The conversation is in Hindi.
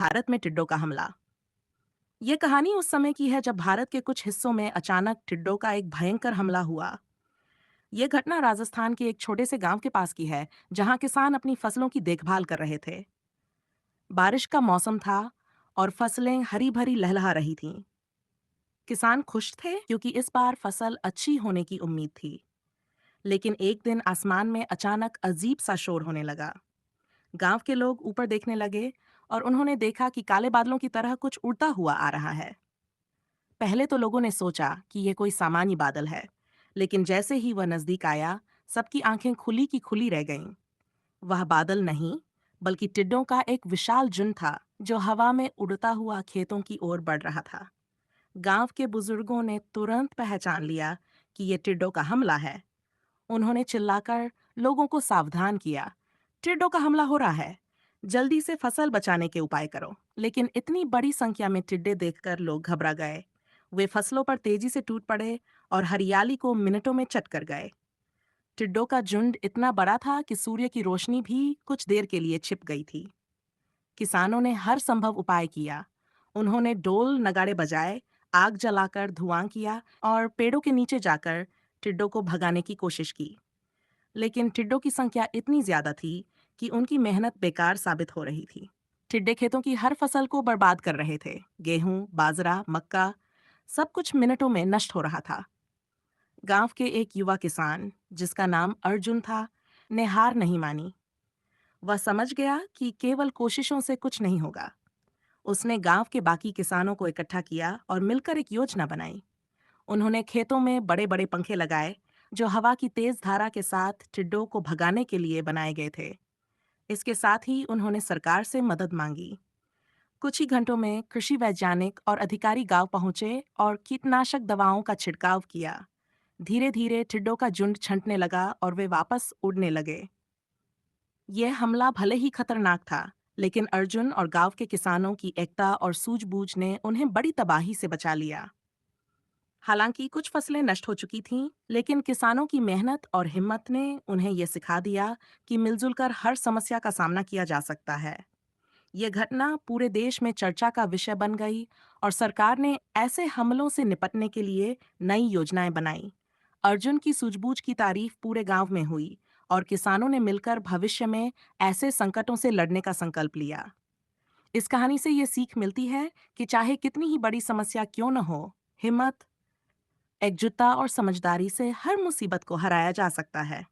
भारत में टिड्डों का हमला। ये कहानी उस समय की है जब भारत के कुछ हिस्सों में अचानक टिड्डों का एक भयंकर हमला हुआ। ये घटना राजस्थान के एक छोटे से गांव के पास की है, जहां किसान अपनी फसलों की देखभाल कर रहे थे। बारिश का मौसम था और फसलें हरी भरी लहलहा रही थीं। किसान खुश थे क्योंकि इस बार फसल अच्छी होने की उम्मीद थी। लेकिन एक दिन आसमान में अचानक अजीब सा शोर होने लगा। गांव के लोग ऊपर देखने लगे और उन्होंने देखा कि काले बादलों की तरह कुछ उड़ता हुआ आ रहा है। पहले तो लोगों ने सोचा कि ये कोई सामान्य बादल है, लेकिन जैसे ही वह नजदीक आया, सबकी आंखें खुली की खुली रह गईं। वह बादल नहीं, बल्कि टिड्डों का एक विशाल झुंड था, जो हवा में उड़ता हुआ खेतों की ओर बढ़ रहा था। गांव के बुजुर्गों ने तुरंत पहचान लिया कि ये टिड्डों का हमला है। उन्होंने चिल्लाकर लोगों को सावधान किया, टिड्डों का हमला हो रहा है, जल्दी से फसल बचाने के उपाय करो। लेकिन इतनी बड़ी संख्या में टिड्डे देखकर लोग घबरा गए। वे फसलों पर तेजी से टूट पड़े और हरियाली को मिनटों में चट कर गए। टिड्डों का झुंड इतना बड़ा था कि सूर्य की रोशनी भी कुछ देर के लिए छिप गई थी। किसानों ने हर संभव उपाय किया। उन्होंने ढोल नगाड़े बजाए, आग जलाकर धुआं किया और पेड़ों के नीचे जाकर टिड्डों को भगाने की कोशिश की। लेकिन टिड्डों की संख्या इतनी ज्यादा थी कि उनकी मेहनत बेकार साबित हो रही थी। टिड्डे खेतों की हर फसल को बर्बाद कर रहे थे। गेहूं, बाजरा, मक्का, सब कुछ मिनटों में नष्ट हो रहा था। गांव के एक युवा किसान, जिसका नाम अर्जुन था, ने हार नहीं मानी। वह समझ गया कि केवल कोशिशों से कुछ नहीं होगा। उसने गांव के बाकी किसानों को इकट्ठा किया और मिलकर एक योजना बनाई। उन्होंने खेतों में बड़े बड़े पंखे लगाए, जो हवा की तेज धारा के साथ टिड्डों को भगाने के लिए बनाए गए थे। इसके साथ ही उन्होंने सरकार से मदद मांगी। कुछ ही घंटों में कृषि वैज्ञानिक और अधिकारी गांव पहुंचे और कीटनाशक दवाओं का छिड़काव किया। धीरे धीरे टिड्डों का झुंड छंटने लगा और वे वापस उड़ने लगे। यह हमला भले ही खतरनाक था, लेकिन अर्जुन और गांव के किसानों की एकता और सूझबूझ ने उन्हें बड़ी तबाही से बचा लिया। हालांकि कुछ फसलें नष्ट हो चुकी थीं, लेकिन किसानों की मेहनत और हिम्मत ने उन्हें यह सिखा दिया कि मिलजुल कर हर समस्या का सामना किया जा सकता है। यह घटना पूरे देश में चर्चा का विषय बन गई और सरकार ने ऐसे हमलों से निपटने के लिए नई योजनाएं बनाई। अर्जुन की सूझबूझ की तारीफ पूरे गांव में हुई और किसानों ने मिलकर भविष्य में ऐसे संकटों से लड़ने का संकल्प लिया। इस कहानी से ये सीख मिलती है कि चाहे कितनी ही बड़ी समस्या क्यों न हो, हिम्मत, एकजुटता और समझदारी से हर मुसीबत को हराया जा सकता है।